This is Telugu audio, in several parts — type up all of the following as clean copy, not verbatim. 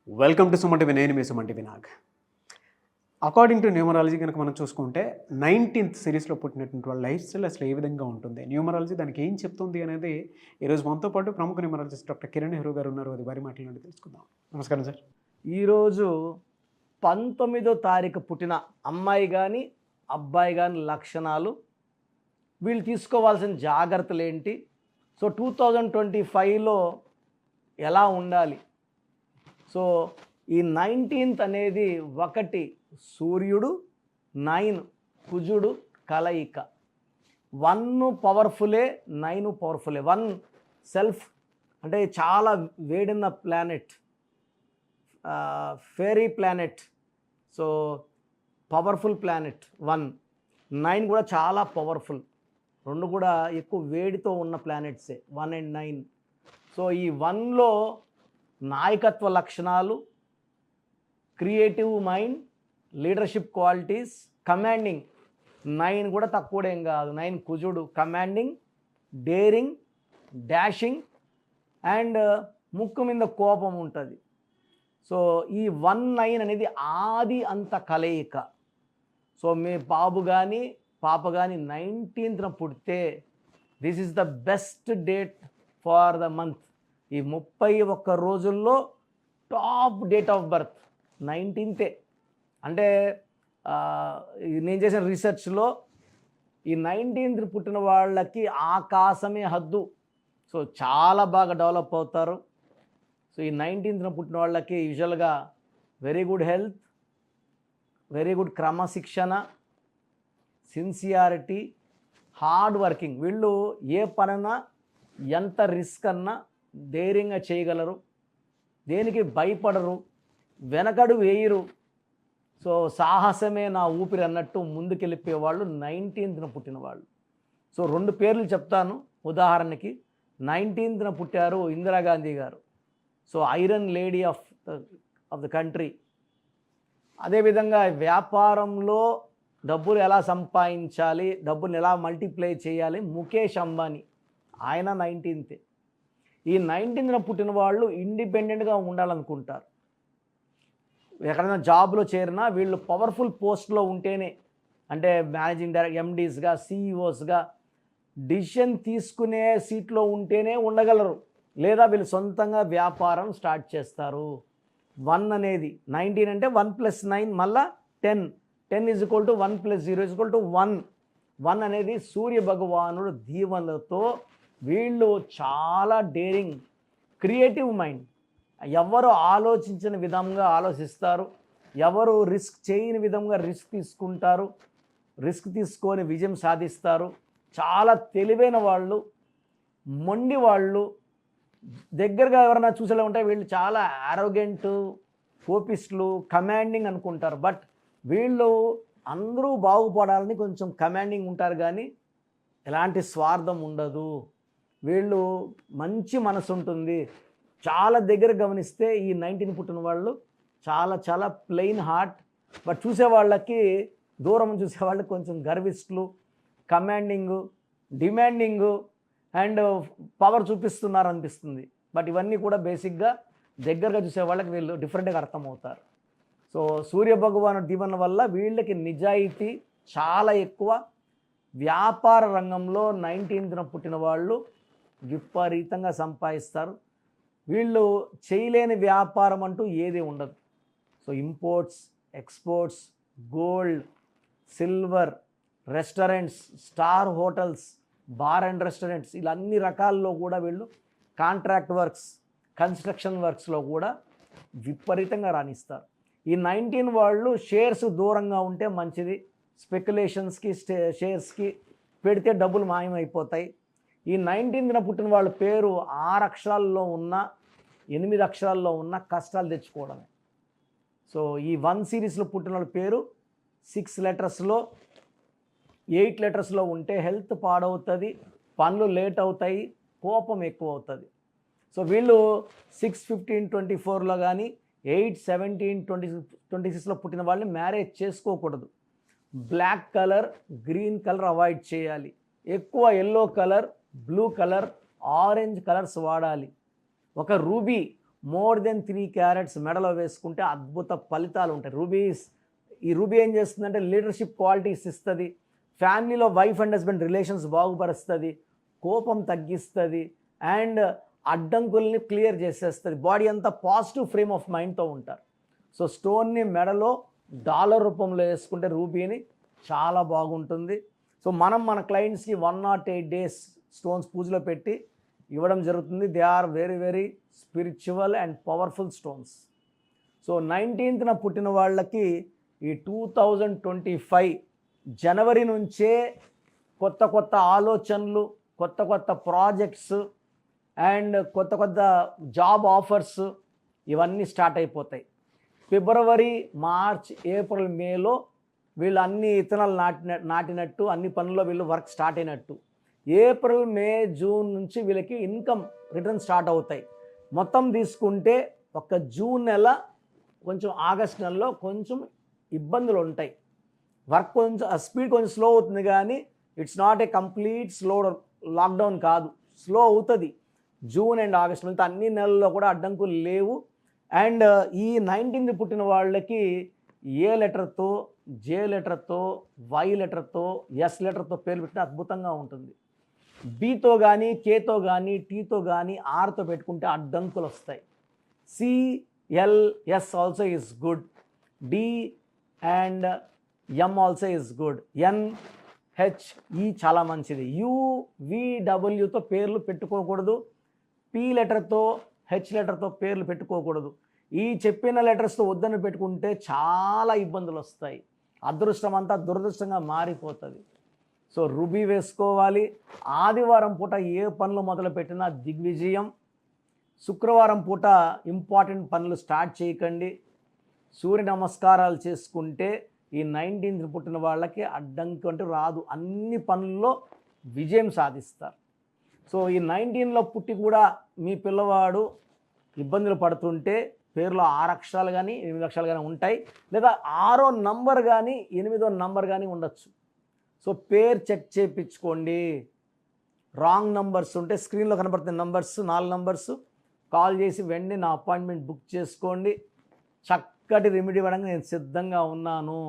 Welcome to Suman TV. నేను మీ Suman TV Nag. According to numerology కనుక మనం చూసుకుంటే 19th సిరీస్లో పుట్టినటువంటి వాళ్ళ లైఫ్ స్టైల్ అసలు ఏ విధంగా ఉంటుంది, న్యూమరాలజీ దానికి ఏం చెప్తుంది అనేది ఈరోజు మనతో పాటు ప్రముఖ న్యూమరాలజిస్ట్ డాక్టర్ కిరణ్ నెహ్రూ గారు ఉన్నారు. అది వారి మాటల నుండి తెలుసుకుందాం. నమస్కారం సార్. ఈరోజు 19వ తారీఖు పుట్టిన అమ్మాయి కానీ అబ్బాయి కానీ లక్షణాలు, వీళ్ళు తీసుకోవాల్సిన జాగ్రత్తలు ఏంటి, సో 2025లో ఎలా ఉండాలి. సో ఈ 19th అనేది 1 సూర్యుడు 9 కుజుడు కలయిక. 1 పవర్ఫుల్లే, 9 పవర్ఫుల్లే. 1 సెల్ఫ్ అంటే చాలా వేడిన planet, fairy planet, so powerful planet 1. 9 కూడా చాలా పవర్ఫుల్, 2 కూడా ఎక్కువ వేడితో ఉన్న ప్లానెట్సే 1 and 9. సో ఈ 1లో నాయకత్వ లక్షణాలు, creative mind, leadership qualities, commanding. 9 కూడా తక్కువడేం కాదు. 9 కుజుడు కమాండింగ్, డేరింగ్, డాషింగ్ అండ్ ముక్కు మీద కోపం ఉంటుంది. సో ఈ 1-9 అనేది ఆది అంత కలయిక. సో మీ బాబు కానీ పాప కానీ 19th పుడితే this is the best date for the month. ఈ 31 రోజుల్లో top date of birth 19th. అంటే నేను చేసిన రీసెర్చ్లో ఈ 19th పుట్టిన వాళ్ళకి ఆకాశమే హద్దు. సో చాలా బాగా డెవలప్ అవుతారు. సో ఈ 19th పుట్టిన వాళ్ళకి యూజువల్గా very good health, very good క్రమశిక్షణ, సిన్సియారిటీ, హార్డ్ వర్కింగ్. వీళ్ళు ఏ పనైనా ఎంత రిస్క్ అన్నా ధైర్యంగా చేయగలరు, దేనికి భయపడరు, వెనకడు వేయరు. సో సాహసమే నా ఊపిరి అన్నట్టు ముందుకెళ్ళిపోయేవాళ్ళు 19th పుట్టిన వాళ్ళు. సో 2 పేర్లు చెప్తాను. ఉదాహరణకి 19th పుట్టారు ఇందిరాగాంధీ గారు. So iron lady of the country. అదేవిధంగా వ్యాపారంలో డబ్బులు ఎలా సంపాదించాలి, డబ్బులు ఎలా మల్టిప్లై చేయాలి, ముఖేష్ అంబానీ, ఆయన 19th. ఈ 19th పుట్టిన వాళ్ళు ఇండిపెండెంట్గా ఉండాలనుకుంటారు. ఎక్కడైనా జాబ్లో చేరినా వీళ్ళు పవర్ఫుల్ పోస్ట్లో ఉంటేనే, అంటే మేనేజింగ్ డైరెక్టర్, ఎండీస్గా, సిఇఓస్గా డిసిషన్ తీసుకునే సీట్లో ఉంటేనే ఉండగలరు, లేదా వీళ్ళు సొంతంగా వ్యాపారం స్టార్ట్ చేస్తారు. 1 అనేది 19 అంటే 1 + 9 మళ్ళా 10. 10 = 1 + 0 = 1. 1 అనేది సూర్య భగవానుడు దీవెనలతో వీళ్ళు చాలా డేరింగ్, క్రియేటివ్ మైండ్. ఎవరు ఆలోచించిన విధంగా ఆలోచిస్తారు, ఎవరు రిస్క్ చేయని విధంగా రిస్క్ తీసుకుంటారు, రిస్క్ తీసుకొని విజయం సాధిస్తారు. చాలా తెలివైన వాళ్ళు, మొండి వాళ్ళు. దగ్గరగా ఎవరైనా చూసేలా ఉంటే వీళ్ళు చాలా ఆరోగెంట్, కోపిస్టులు, కమాండింగ్ అనుకుంటారు. బట్ వీళ్ళు అందరూ బాగుపడాలని కొంచెం కమాండింగ్ ఉంటారు, కానీ ఎలాంటి స్వార్థం ఉండదు. వీళ్ళు మంచి మనసు ఉంటుంది. చాలా దగ్గర గమనిస్తే ఈ 19 పుట్టిన వాళ్ళు చాలా చాలా ప్లెయిన్ హార్ట్. బట్ చూసేవాళ్ళకి, దూరం చూసేవాళ్ళకి కొంచెం గర్విష్ఠులు, కమాండింగు, డిమాండింగు అండ్ పవర్ చూపిస్తున్నారు అనిపిస్తుంది. బట్ ఇవన్నీ కూడా బేసిక్గా దగ్గరగా చూసే వాళ్ళకి వీళ్ళు డిఫరెంట్గా అర్థమవుతారు. సో సూర్య భగవాను దీవెన వల్ల వీళ్ళకి నిజాయితీ చాలా ఎక్కువ. వ్యాపార రంగంలో 19th పుట్టిన వాళ్ళు విపరీతంగా సంపాదిస్తారు. వీళ్ళు చేయలేని వ్యాపారం అంటూ ఏది ఉండదు. So imports, exports, gold, silver, restaurants, star hotels, bar and restaurants, ఇలా అన్ని రకాల్లో కూడా వీళ్ళు కాంట్రాక్ట్ వర్క్స్, కన్స్ట్రక్షన్ వర్క్స్లో కూడా విపరీతంగా రాణిస్తారు. ఈ 19 వాళ్ళు షేర్స్ దూరంగా ఉంటే మంచిది. స్పెక్యులేషన్స్కి, షేర్స్కి పెడితే డబ్బులు మాయమైపోతాయి. ఈ 19th పుట్టిన వాళ్ళ పేరు 6 అక్షరాల్లో ఉన్న, 8 అక్షరాల్లో ఉన్న కష్టాలు తెచ్చుకోవడమే. సో ఈ 1 సిరీస్లో పుట్టిన వాళ్ళ పేరు 6 లెటర్స్లో, 8 లెటర్స్లో ఉంటే హెల్త్ పాడవుతుంది, పనులు లేట్ అవుతాయి, కోపం ఎక్కువ అవుతుంది. సో వీళ్ళు 6-15-24లో కానీ 8-17-26లో పుట్టిన వాళ్ళని మ్యారేజ్ చేసుకోకూడదు. Black colour, green colour avoid చేయాలి. ఎక్కువ yellow colour, blue colour, orange colours వాడాలి. ఒక రూబీ, మోర్ దెన్ 3 క్యారెట్స్ మెడలో వేసుకుంటే అద్భుత ఫలితాలు ఉంటాయి. ఈ రూబీ ఏం చేస్తుందంటే లీడర్షిప్ క్వాలిటీస్ ఇస్తుంది, ఫ్యామిలీలో వైఫ్ అండ్ హస్బెండ్ రిలేషన్స్ బాగుపరుస్తుంది, కోపం తగ్గిస్తుంది, అండ్ అడ్డంకుల్ని క్లియర్ చేసేస్తుంది. బాడీ అంతా పాజిటివ్ ఫ్రేమ్ ఆఫ్ మైండ్తో ఉంటారు. సో స్టోన్ని మెడలో డాలర్ రూపంలో వేసుకుంటే రూబీని చాలా బాగుంటుంది. సో మనం మన క్లయింట్స్కి 108 days స్టోన్స్ పూజలో పెట్టి ఇవ్వడం జరుగుతుంది. They are very very spiritual and powerful stones. So 19th పుట్టిన వాళ్ళకి ఈ 2025 జనవరి నుంచే కొత్త కొత్త ఆలోచనలు, కొత్త కొత్త ప్రాజెక్ట్స్ అండ్ కొత్త కొత్త జాబ్ ఆఫర్స్ ఇవన్నీ స్టార్ట్ అయిపోతాయి. ఫిబ్రవరి, మార్చ్, ఏప్రిల్, మేలో వీళ్ళు అన్ని ఇత్తనాలు నాటినట్టు అన్ని పనుల్లో వీళ్ళు వర్క్ స్టార్ట్ అయినట్టు. ఏప్రిల్, మే, జూన్ నుంచి వీళ్ళకి ఇన్కమ్ రిటర్న్ స్టార్ట్ అవుతాయి. మొత్తం తీసుకుంటే ఒక జూన్ నెల, కొంచెం ఆగస్ట్ నెలలో కొంచెం ఇబ్బందులు ఉంటాయి. వర్క్ కొంచెం స్పీడ్ కొంచెం స్లో అవుతుంది, కానీ it's not a complete lockdown కాదు, స్లో అవుతుంది. జూన్ అండ్ ఆగస్ట్ మిగతా అన్ని నెలల్లో కూడా అడ్డంకులు లేవు. అండ్ ఈ 19th పుట్టిన వాళ్ళకి ఏ లెటర్తో, జే లెటర్తో, వై లెటర్తో, ఎస్ లెటర్తో పేర్లు పెట్టిన అద్భుతంగా ఉంటుంది. బీతో కానీ, కేతో కానీ, టీతో కానీ, ఆర్తో పెట్టుకుంటే అడ్డంకులు వస్తాయి. CLS also is good. D and M also is good. NHE చాలా మంచిది. యువిడబ్ల్యూతో పేర్లు పెట్టుకోకూడదు. పి లెటర్తో, హెచ్ లెటర్తో పేర్లు పెట్టుకోకూడదు. ఈ చెప్పిన లెటర్స్తో వద్దని పెట్టుకుంటే చాలా ఇబ్బందులు వస్తాయి. అదృష్టం అంతా దురదృష్టంగా మారిపోతుంది. సో రూబీ వేసుకోవాలి. ఆదివారం పూట ఏ పనులు మొదలు పెట్టినా దిగ్విజయం. శుక్రవారం పూట ఇంపార్టెంట్ పనులు స్టార్ట్ చేయకండి. సూర్య నమస్కారాలు చేసుకుంటే ఈ 19th పుట్టిన వాళ్ళకి అడ్డంకి అంటూ రాదు, అన్ని పనుల్లో విజయం సాధిస్తారు. సో ఈ 19లో పుట్టి కూడా మీ పిల్లవాడు ఇబ్బందులు పడుతుంటే పేరులో 6 అక్షరాలు కానీ 8 అక్షరాలు కానీ ఉంటాయి, లేదా 6వ నంబర్ కానీ 8వ నంబర్ కానీ ఉండొచ్చు. సో పేరు చెక్ చేయించుకోండి. రాంగ్ నంబర్స్ ఉంటే స్క్రీన్లో కనబడుతున్న నంబర్స్ 4 నంబర్స్ కాల్ చేసి వెంటనే నా అపాయింట్మెంట్ బుక్ చేసుకోండి. చక్కటి రెమెడీ ఇవ్వడానికి నేను సిద్ధంగా ఉన్నాను.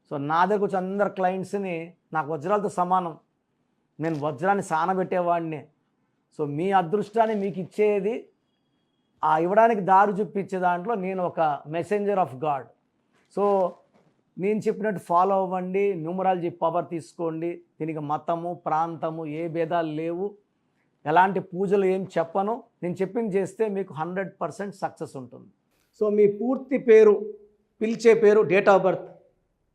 సో నా దగ్గరకు వచ్చి అందరు క్లయింట్స్ని నాకు వజ్రాలతో సమానం, నేను వజ్రాన్ని సానబెట్టేవాడిని. సో మీ అదృష్టాన్ని మీకు ఇచ్చేది, ఆ ఇవ్వడానికి దారి చూపించే దాంట్లో నేను ఒక మెసెంజర్ ఆఫ్ గాడ్. సో నేను చెప్పినట్టు ఫాలో అవ్వండి. న్యూమరాలజీ పవర్ తీసుకోండి. దీనికి మతము, ప్రాంతము ఏ భేదాలు లేవు. ఎలాంటి పూజలు ఏం చెప్పను, నేను చెప్పింది చేస్తే మీకు 100% సక్సెస్ ఉంటుంది. సో మీ పూర్తి పేరు, పిలిచే పేరు, డేట్ ఆఫ్ బర్త్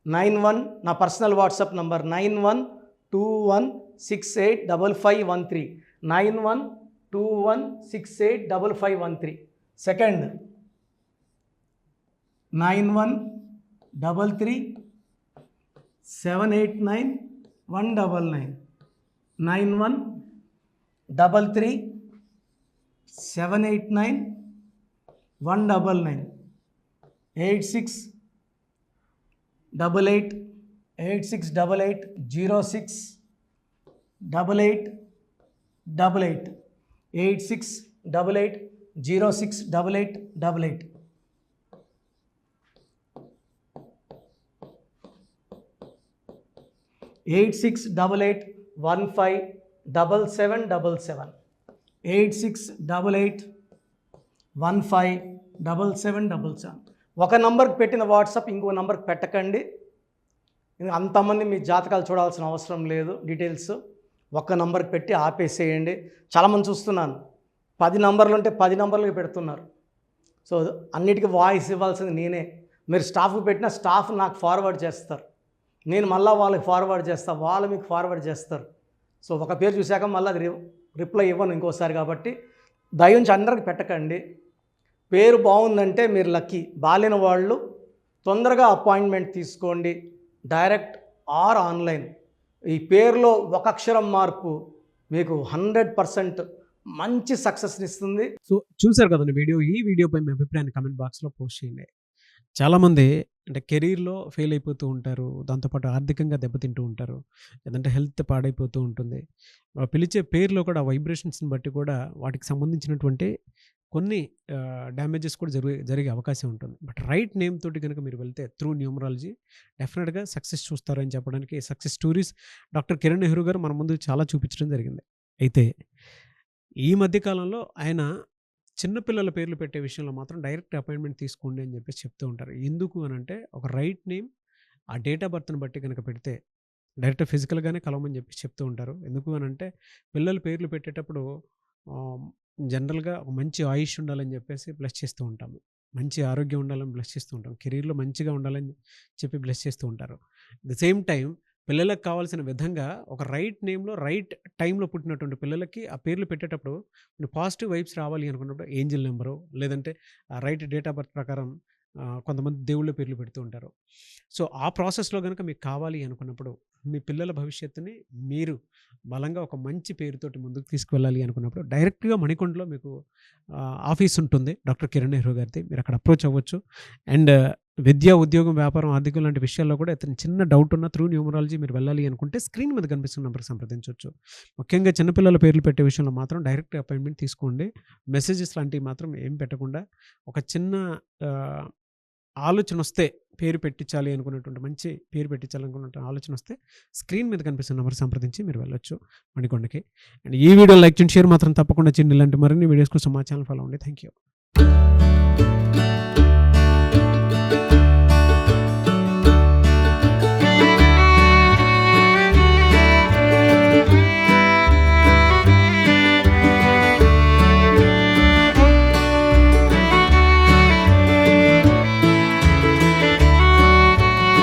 91, నా పర్సనల్ వాట్సాప్ నంబర్ 9121685513, 9121685513. సెకండ్ 9133789199, 9133789199, 868886880688, 8688068888, 8688157777, 8688157777. ఒక నంబర్కి పెట్టిన వాట్సాప్ ఇంకో నంబర్కి పెట్టకండి. అంతమంది మీ జాతకాలు చూడాల్సిన అవసరం లేదు. డీటెయిల్స్ ఒక్క నంబర్కి పెట్టి ఆపేసేయండి. చాలామంది చూస్తున్నాను 10 నంబర్లు ఉంటే 10 నంబర్లకి పెడుతున్నారు. సో అన్నిటికీ వాయిస్ ఇవ్వాల్సింది నేనే. మీరు స్టాఫ్కి పెట్టిన స్టాఫ్ నాకు ఫార్వర్డ్ చేస్తారు, నేను మళ్ళీ వాళ్ళకి ఫార్వర్డ్ చేస్తాను, వాళ్ళు మీకు ఫార్వర్డ్ చేస్తారు. సో ఒక పేరు చూశాక మళ్ళీ అది రిప్లై ఇవ్వను ఇంకోసారి. కాబట్టి దయించి అందరికి పెట్టకండి. పేరు బాగుందంటే మీరు లక్కీ. బాలేని వాళ్ళు తొందరగా అపాయింట్మెంట్ తీసుకోండి, డైరెక్ట్ ఆర్ ఆన్లైన్. ఈ పేరులో ఒక అక్షరం మార్పు మీకు 100% మంచి సక్సెస్ని ఇస్తుంది. సో చూశారు కదండి వీడియో. ఈ వీడియోపై మీ అభిప్రాయాన్ని కామెంట్ బాక్స్లో పోస్ట్ చేయండి. చాలామంది అంటే కెరీర్లో ఫెయిల్ అయిపోతూ ఉంటారు, దాంతోపాటు ఆర్థికంగా దెబ్బతింటూ ఉంటారు, లేదంటే హెల్త్ పాడైపోతూ ఉంటుంది. పిలిచే పేరులో కూడా వైబ్రేషన్స్ని బట్టి కూడా వాటికి సంబంధించినటువంటి కొన్ని డ్యామేజెస్ కూడా జరిగే అవకాశం ఉంటుంది. బట్ రైట్ నేమ్ తోటి కనుక మీరు వెళ్తే త్రూ న్యూమరాలజీ డెఫినెట్గా సక్సెస్ చూస్తారని చెప్పడానికి success stories doctor Kiran Nehru గారు మన ముందు చాలా చూపించడం జరిగింది. అయితే ఈ మధ్యకాలంలో ఆయన చిన్నపిల్లల పేర్లు పెట్టే విషయంలో మాత్రం డైరెక్ట్ అపాయింట్మెంట్ తీసుకోండి అని చెప్పేసి చెప్తూ ఉంటారు. ఎందుకు అని అంటే ఒక రైట్ నేమ్ ఆ డేట్ ఆఫ్ బర్త్ని బట్టి కనుక పెడితే డైరెక్ట్ ఫిజికల్గానే కలవమని చెప్పి చెప్తూ ఉంటారు. ఎందుకు అని అంటే పిల్లల పేర్లు పెట్టేటప్పుడు జనరల్గా ఒక మంచి ఆయుష్ ఉండాలని చెప్పేసి బ్లెస్ చేస్తూ ఉంటాము. మంచి ఆరోగ్యం ఉండాలని బ్లెస్ చేస్తూ ఉంటాం. కెరీర్లో మంచిగా ఉండాలని చెప్పి బ్లెస్ చేస్తూ ఉంటారు. ద సేమ్ టైం పిల్లలకు కావాల్సిన విధంగా ఒక రైట్ నేమ్లో రైట్ టైంలో పుట్టినటువంటి పిల్లలకి ఆ పేర్లు పెట్టేటప్పుడు పాజిటివ్ వైబ్స్ రావాలి అనుకున్నప్పుడు ఏంజిల్ నెంబరు లేదంటే రైట్ డేట్ ఆఫ్ బర్త్ ప్రకారం కొంతమంది దేవుళ్ళ పేర్లు పెడుతూ ఉంటారు. సో ఆ ప్రాసెస్లో కనుక మీకు కావాలి అనుకున్నప్పుడు మీ పిల్లల భవిష్యత్తుని మీరు బలంగా ఒక మంచి పేరుతోటి ముందుకు తీసుకువెళ్ళాలి అనుకున్నప్పుడు డైరెక్ట్గా మణికొండలో మీకు ఆఫీస్ ఉంటుంది డాక్టర్ కిరణ్ నెహ్రూ గారిది. మీరు అక్కడ అప్రోచ్ అవ్వచ్చు. అండ్ విద్య, ఉద్యోగం, వ్యాపారం, ఆర్థికం లాంటి విషయాల్లో కూడా ఏదైనా చిన్న డౌట్ ఉన్న త్రూ న్యూమరాలజీ మీరు వెళ్ళాలి అనుకుంటే స్క్రీన్ మీద కనిపిస్తున్న నెంబర్కి సంప్రదించవచ్చు. ముఖ్యంగా చిన్నపిల్లల పేర్లు పెట్టే విషయంలో మాత్రం డైరెక్ట్ అపాయింట్మెంట్ తీసుకోండి. మెసేజెస్ లాంటివి మాత్రం ఏం పెట్టకుండా ఒక చిన్న ఆలోచన వస్తే పేరు పెట్టించాలి అనుకున్నటువంటి మంచి పేరు పెట్టించాలనుకున్న ఆలోచన వస్తే స్క్రీన్ మీద కనిపిస్తున్న నెంబర్ సంప్రదించి మీరు వెళ్ళొచ్చు మణికొండకి. అండ్ ఈ వీడియో లైక్ చేయండి, షేర్ మాత్రం తప్పకుండా చేయండి. ఇలాంటి మరిన్ని వీడియోస్ కోసం మా ఛానల్ ఫాలో అవ్వండి. Thank you.